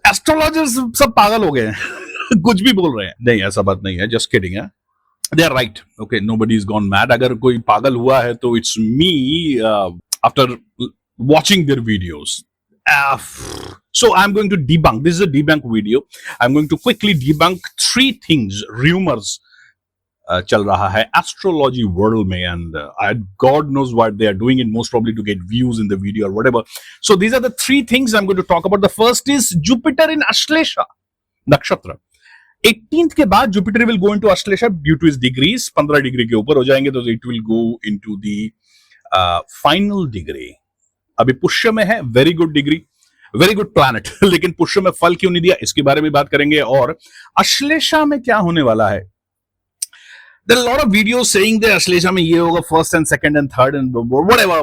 Astrologers सब पागल हो गए हैं कुछ भी बोल रहे हैं। नहीं, ऐसा बात नहीं है, जस्ट किडिंग है। They are right, okay, nobody is gone mad. अगर कोई पागल हुआ है तो it's me after watching their videos. So I'm going to debunk. This is a debunk video. I'm going to quickly debunk 3 things, rumors चल रहा है astrology world में, and God knows what they are doing it, most probably to get views in the video or whatever. So these are the 3 things I'm going to talk about. The first is Jupiter in Ashlesha nakshatra. 18th के बाद Jupiter will go into Ashlesha due to its degrees. 15 degree के ऊपर हो जाएंगे तो it will go into the final degree. अभी पुष्य में है, very good degree, very good planet, लेकिन पुष्य में फल क्यों नहीं दिया, इसके बारे में बात करेंगे। और अश्लेषा में क्या होने वाला है, there are lot of videos saying that Ashlesha में ये होगा, first and second and third and whatever,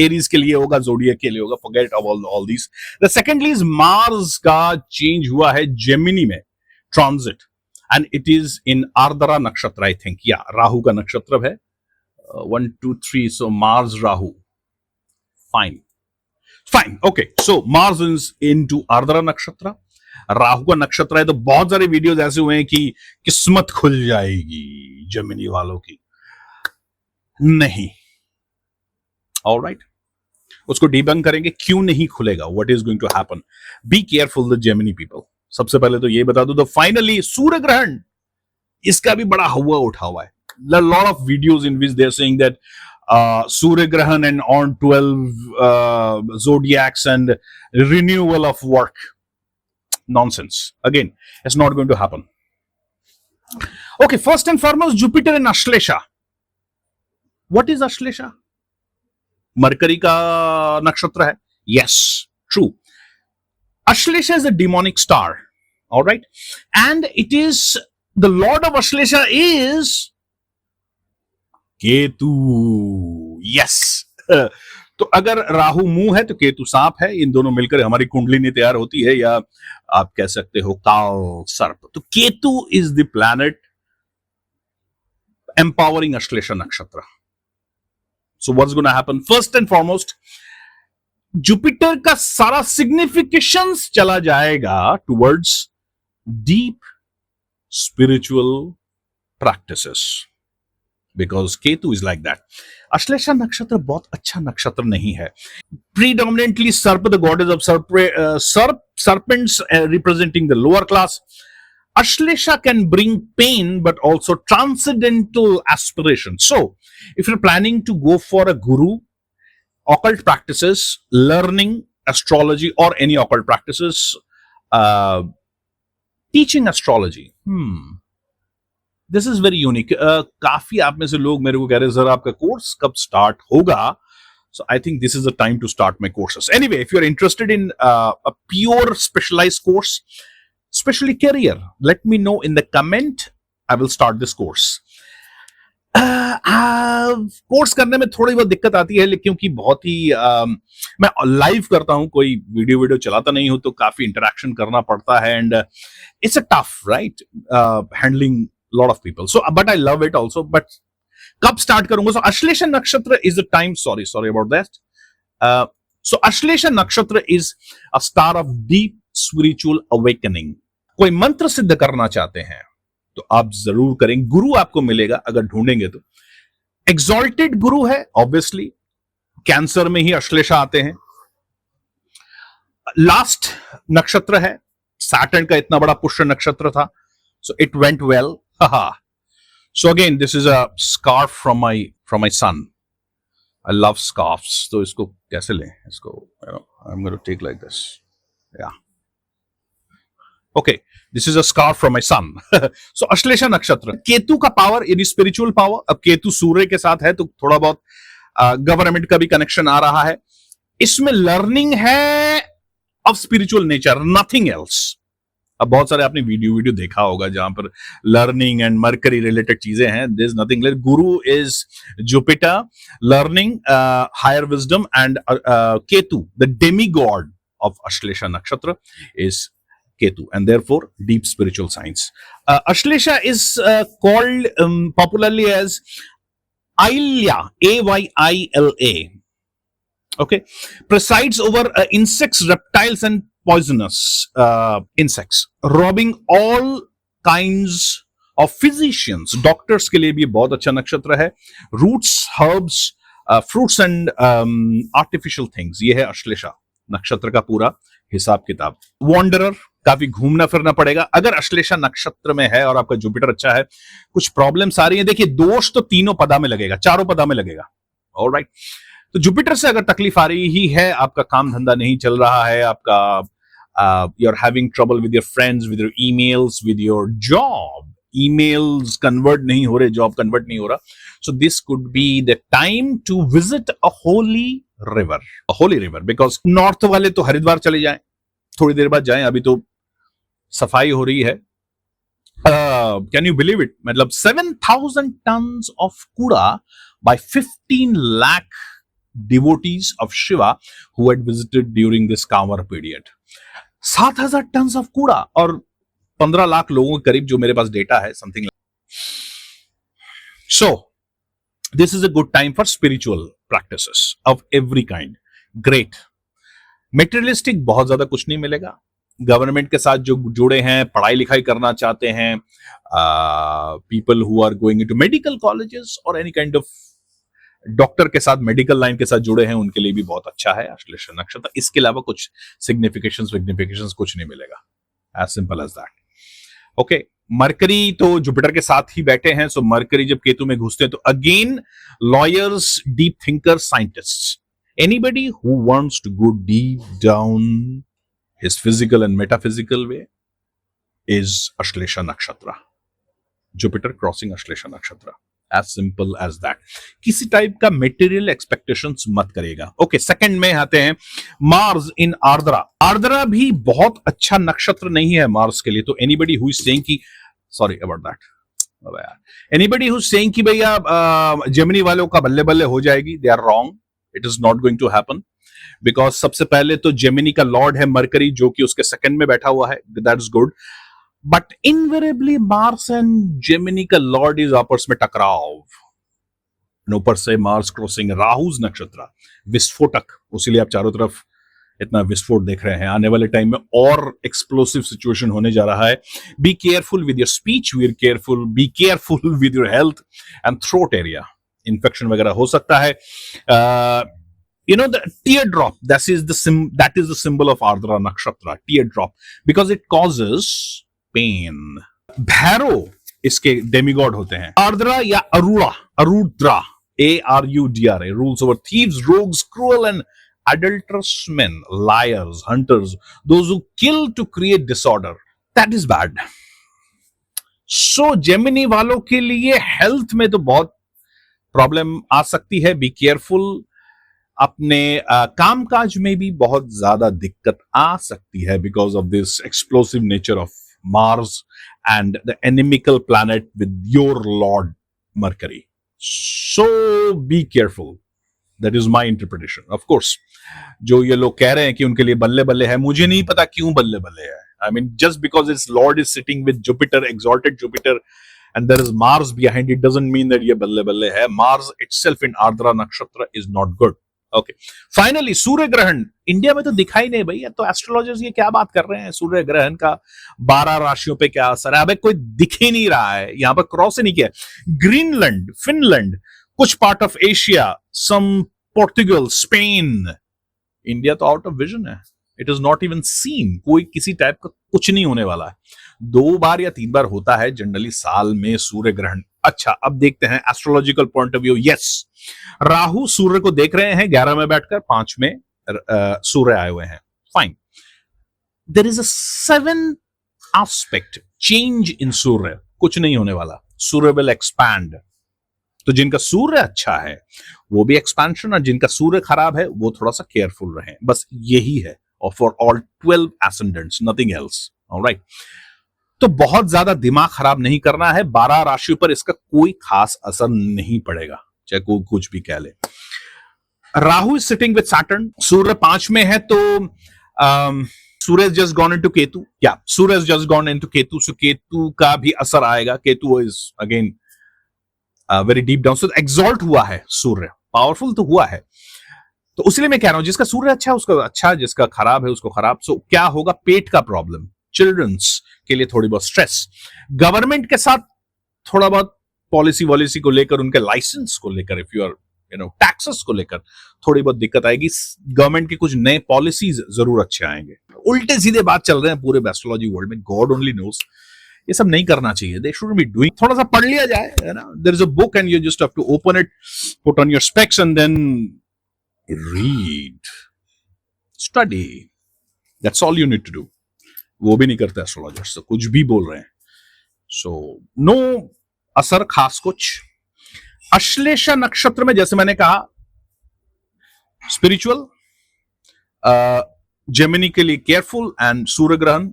Aries के लिए होगा, जोडियक के लिए होगा, forget all this. The secondly is Mars का चेंज हुआ है जेमिनी में transit, and it is in Ardra nakshatra, I think, या राहु का नक्षत्र है। 1 2 3, so Mars Rahu, fine, okay. So Mars is into Ardra nakshatra, Rahu का नक्षत्र है, तो बहुत सारे वीडियोस ऐसे हुए हैं कि किस्मत खुल जाएगी जेमिनी वालों की, नहीं, ऑलराइट, उसको डिबंक करेंगे, क्यों नहीं खुलेगा, what is going to happen, be careful the Gemini people. सबसे पहले तो ये बता दूं, तो फाइनली सूर्य ग्रहण, इसका भी बड़ा हवा उठा हुआ है, lot of videos in which they are saying that Surya Grahan and on 12 zodiacs and renewal of work. Nonsense. Again, it's not going to happen. Okay, first and foremost, Jupiter in Ashlesha. What is Ashlesha? Mercury का नक्षत्र है. Yes, true. Ashlesha is a demonic star. All right, and it is the lord of Ashlesha is Ketu. Yes, तो अगर राहु मुंह है तो केतु सांप है, इन दोनों मिलकर हमारी कुंडलिनी तैयार होती है, या आप कह सकते हो काल सर्प। तो Ketu is the planet empowering Ashlesha nakshatra. So what's gonna happen, first and foremost, Jupiter का सारा सिग्निफिकेशंस चला जाएगा towards deep spiritual practices, because Ketu is like that. Ashlesha nakshatra बहुत अच्छा नक्षत्र नहीं है. Predominantly Sarp, the goddess of serpents representing the lower class. Ashlesha can bring pain but also transcendental aspiration. So, if you're planning to go for a guru, occult practices, learning astrology or any occult practices, teaching astrology, this is very unique. काफी आप में से लोग मेरे को कह रहे हैं सर आपका कोर्स कब स्टार्ट होगा, so I think this is the time to start my courses. Anyway, if you are interested in a pure specialised course, specially career, let me know in the comment, I will start this course. Course करने में थोड़ी बहुत दिक्कत आती है, क्योंकि बहुत ही मैं लाइव करता हूं, कोई वीडियो चलाता नहीं हूं, तो काफी इंटरेक्शन करना पड़ता है, and it's a tough, right, handling lot of people. So, but I love it also. But कब start करूंगा? So, Ashlesha Nakshatra is the time. Sorry about that. So, Ashlesha Nakshatra is a star of deep spiritual awakening. कोई मंत्र सिद्ध करना चाहते हैं तो आप जरूर करेंगे, गुरु आपको मिलेगा अगर ढूंढेंगे तो। Exalted गुरु है, obviously. कैंसर में ही अश्लेषा आते हैं। लास्ट नक्षत्र है, सैटर्न का इतना बड़ा पुष्य नक्षत्र था, so it went well. So again, this is a scarf from my son. I love scarves. तो इसको कैसे लें? इसको, I'm going to take like this. Yeah. Okay, this is a scarf from my son. So Ashlesha नक्षत्र, केतु का power, यानी spiritual power. अब केतु सूर्य के साथ है तो थोड़ा बहुत गवर्नमेंट का भी कनेक्शन आ रहा है। इसमें लर्निंग है of spiritual nature, nothing else. अब बहुत सारे आपने वीडियो देखा होगा जहां पर लर्निंग एंड मरकरी रिलेटेड चीजें हैं। There is nothing like, guru is Jupiter, learning, higher wisdom, and Ketu, the demi god of Ashlesha nakshatra is Ketu, and therefore deep spiritual science. Ashlesha is called popularly as Aila, Ayila. Okay, presides over insects, reptiles, and poisonous insects, robbing all kinds of physicians. Doctors के लिए भी बहुत अच्छा नक्षत्र है. Roots, herbs, fruits and artificial things. ये है अश्लेषा नक्षत्र का पूरा हिसाब किताब. Wanderer, काफी घूमना फिरना पड़ेगा. अगर अश्लेषा नक्षत्र में है और आपका जुपिटर अच्छा है, कुछ प्रॉब्लम्स आ रही है. देखिए, दोष तो तीनों पदा में लगेगा, चारों पदा में लगेगा. ऑलराइट, तो जुपिटर से अगर तकलीफ आ रही ही है, आपका काम धंधा नहीं चल रहा है, आपका you are having trouble with your friends, with your emails, with your job, emails convert नहीं हो रहे, जॉब कन्वर्ट नहीं हो रहा, so this could be the time to visit a holy river, because north वाले तो हरिद्वार चले जाएं, थोड़ी देर बाद जाएं, अभी तो सफाई हो रही है. कैन यू बिलीव इट, मतलब 7,000 tons of कूड़ा by 15 lakh devotees of Shiva who had visited during this Kanwar period. 7,000 tons of कूड़ा और 15 लाख लोगों के करीब, जो मेरे पास डेटा है, something like. So this is a good time for spiritual practices of every kind. Great. Materialistic बहुत ज्यादा कुछ नहीं मिलेगा. गवर्नमेंट के साथ जो जुड़े हैं, पढ़ाई लिखाई करना चाहते हैं, people who are going into medical colleges और एनी काइंड ऑफ डॉक्टर के साथ, मेडिकल लाइन के साथ जुड़े हैं, उनके लिए भी बहुत अच्छा है अश्लेषा नक्षत्र. इसके अलावा कुछ सिग्निफिकेशंस कुछ नहीं मिलेगा. As simple as that. Okay, Mercury तो जुपिटर के साथ ही बैठे हैं, सो मरकरी जब केतु में घुसते हैं तो again lawyers, deep thinker, scientist, anybody who wants to go deep down his physical and metaphysical way is Ashlesha Nakshatra. Jupiter crossing Ashlesha Nakshatra. As simple as that. किसी टाइप का material expectations मत करेगा. Okay, second में आते हैं Mars in Ardra. Ardra भी बहुत अच्छा नक्षत्र नहीं है Mars के लिए. तो anybody who is saying कि, sorry about that. Anybody who is saying कि भैया Gemini वालों का बल्ले बल्ले हो जाएगी, they are wrong. It is not going to happen. Because सबसे पहले तो जेमिनी का लॉर्ड है मरकरी, जो कि उसके सेकंड में बैठा हुआ है, that is good. But invariably Mars and Gemini का लॉर्ड इज आपस में टकराव. ऊपर से मार्स क्रॉसिंग राहुज नक्षत्र, विस्फोटक, उसीलिए आप चारों तरफ इतना विस्फोट देख रहे हैं. आने वाले टाइम में और एक्सप्लोसिव सिचुएशन होने जा रहा है. Be careful with your speech, be careful with your health and throat area. Infection वगैरह हो सकता है. You know, the teardrop, that is the symbol of Ardra Nakshatra, teardrop, because it causes pain. Bhairo इसके demigod होते हैं. आर्द्रा या अरुद्रा, ARUDRA, rules over thieves, rogues, cruel and adulterous men, liars, hunters, those who kill to create disorder. That is bad. So Gemini वालों के लिए health में तो बहुत प्रॉब्लम आ सकती है. Be careful. अपने कामकाज में भी बहुत ज्यादा दिक्कत आ सकती है because of this explosive nature of Mars and the inimical planet with your lord Mercury. So be careful. That is my interpretation. Of course जो ये लोग कह रहे हैं कि उनके लिए बल्ले बल्ले है, मुझे नहीं पता क्यों बल्ले बल्ले है. I mean, just because it's Lord is sitting with Jupiter, exalted Jupiter, and there is Mars behind it, doesn't mean that ये बल्ले बल्ले है. Mars itself in Ardra Nakshatra is not good. Okay. Finally, सूर्य ग्रहण India में तो दिखाई नहीं भैया. तो एस्ट्रोलॉजर्स ये क्या बात कर रहे हैं, सूर्य ग्रहण का 12 राशियों पे क्या असर है? अबे कोई दिख ही नहीं रहा है, यहां पर क्रॉस ही नहीं किया. ग्रीनलैंड, फिनलैंड, कुछ part of Asia, some Portugal, Spain, India तो आउट ऑफ विजन है. It is not even seen. कोई किसी टाइप का कुछ नहीं होने वाला है. 2 बार या 3 बार होता है जनरली साल में सूर्य ग्रहण. अच्छा, अब देखते हैं astrological point of view. Yes, Rahu Surya को देख रहे हैं 11 में बैठकर, 5 में सूर्य आए हुए हैं. Fine. There is a 7th aspect change in Surya. कुछ नहीं होने वाला. Surya will expand. तो जिनका सूर्य अच्छा है वो भी एक्सपेंशन, और जिनका सूर्य खराब है वो थोड़ा सा केयरफुल रहें. बस यही है. और for all 12 ascendants, nothing else. Alright. तो बहुत ज्यादा दिमाग खराब नहीं करना है. 12 राशियों पर इसका कोई खास असर नहीं पड़ेगा, चाहे कोई कुछ भी कह ले. Rahu is sitting with Saturn. Surya 5 में है, तो Surya just gone into Ketu. या Surya just gone into Ketu, so Ketu का भी असर आएगा. Ketu is again very deep down. So exalt हुआ है सूर्य, पावरफुल तो हुआ है. तो उसलिए मैं कह रहा हूं जिसका सूर्य अच्छा है उसका अच्छा, जिसका खराब है उसको खराब। सो क्या होगा, पेट का प्रॉब्लम, चिल्ड्रंस के लिए थोड़ी बहुत स्ट्रेस, गवर्नमेंट के साथ थोड़ा बहुत पॉलिसी वॉलिसी को लेकर, उनके लाइसेंस को लेकर, इफ यू आर टैक्सेस को लेकर थोड़ी बहुत दिक्कत आएगी। गवर्नमेंट के कुछ नए पॉलिसीज जरूर अच्छे आएंगे। उल्टे सीधे बात चल रहे हैं पूरे एस्ट्रोलॉजी वर्ल्ड में, गॉड ओनली नोस। ये सब नहीं करना चाहिए, दे शुड बी डूइंग। थोड़ा सा पढ़ लिया जाए, है ना, there is a book and you just have to open it, put on your specs and then read, study, that's all you need to do. वो भी नहीं करते एस्ट्रोलॉजर्स, तो कुछ भी बोल रहे हैं। सो नो असर खास कुछ। अश्लेषा नक्षत्र में जैसे मैंने कहा स्पिरिचुअल, जेमिनी के लिए केयरफुल, एंड सूर्य ग्रहण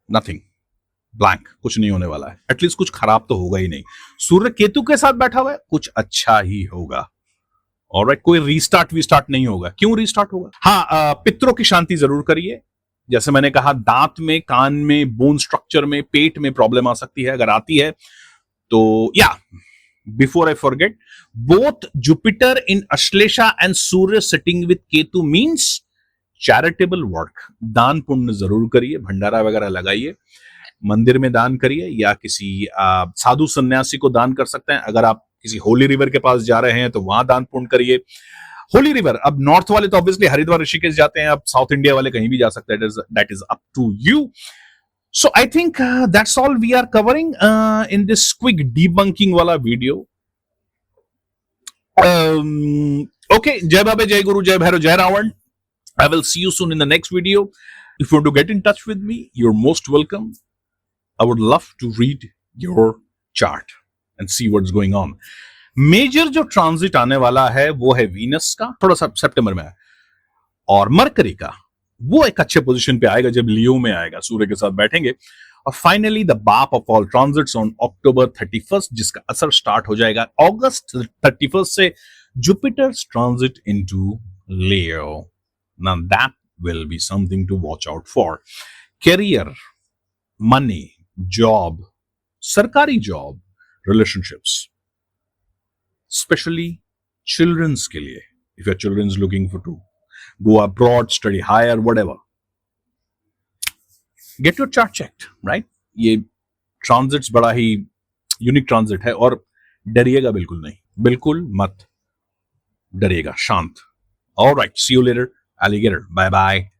नथिंग, ब्लैंक, कुछ नहीं होने वाला है। एटलीस्ट कुछ खराब तो होगा ही नहीं। सूर्य केतु के साथ बैठा हुआ है, कुछ अच्छा ही होगा। ऑलराइट, कोई रीस्टार्ट नहीं होगा। क्यों रीस्टार्ट होगा? हाँ, पितरों की शांति जरूर करिए। जैसे मैंने कहा, दांत में, कान में, बोन स्ट्रक्चर में, पेट में प्रॉब्लम आ सकती है। अगर आती है तो या before I forget, both Jupiter in Ashlesha and Surya sitting with Ketu means charitable work. दान पुण्य जरूर करिए, भंडारा वगैरह लगाइए, मंदिर में दान करिए, या किसी साधु सन्यासी को दान कर सकते हैं। अगर आप किसी होली रिवर के पास जा रहे हैं तो वहां दान पुण्य करिए। होली रिवर, अब नॉर्थ वाले तो ऑब्वियसली हरिद्वार ऋषिकेश जाते हैं, अब साउथ इंडिया वाले कहीं भी जा सकते हैं, that is up to you. So I think that's all we are covering in this quick debunking wala video. Okay, Jai Baba, Jai Guru, Jai Bhairav, Jai Ravan. I will see you soon in the next video. If you want to get in touch with me, you're most welcome. I would love to read your chart and see what's going on. Major जो transit आने वाला है वो है Venus का, थोड़ा सा सितंबर में है, और मरकरी का, वो एक अच्छे पोजीशन पे आएगा जब लियो में आएगा, सूर्य के साथ बैठेंगे। और finally the baap of all transits on October 31, जिसका असर स्टार्ट हो जाएगा अगस्त 31 से, Jupiter's transit into Leo. Now that will be something to watch out for. Career, money, job, sarkari job, relationships, specially childrens के लिए, if your childrens looking for to go abroad, study higher, whatever, get your chart checked, right? ये transits बड़ा ही unique transit है, और डरिएगा बिल्कुल नहीं, बिल्कुल मत डरिएगा, शांत। All right, see you later, alligator, bye bye.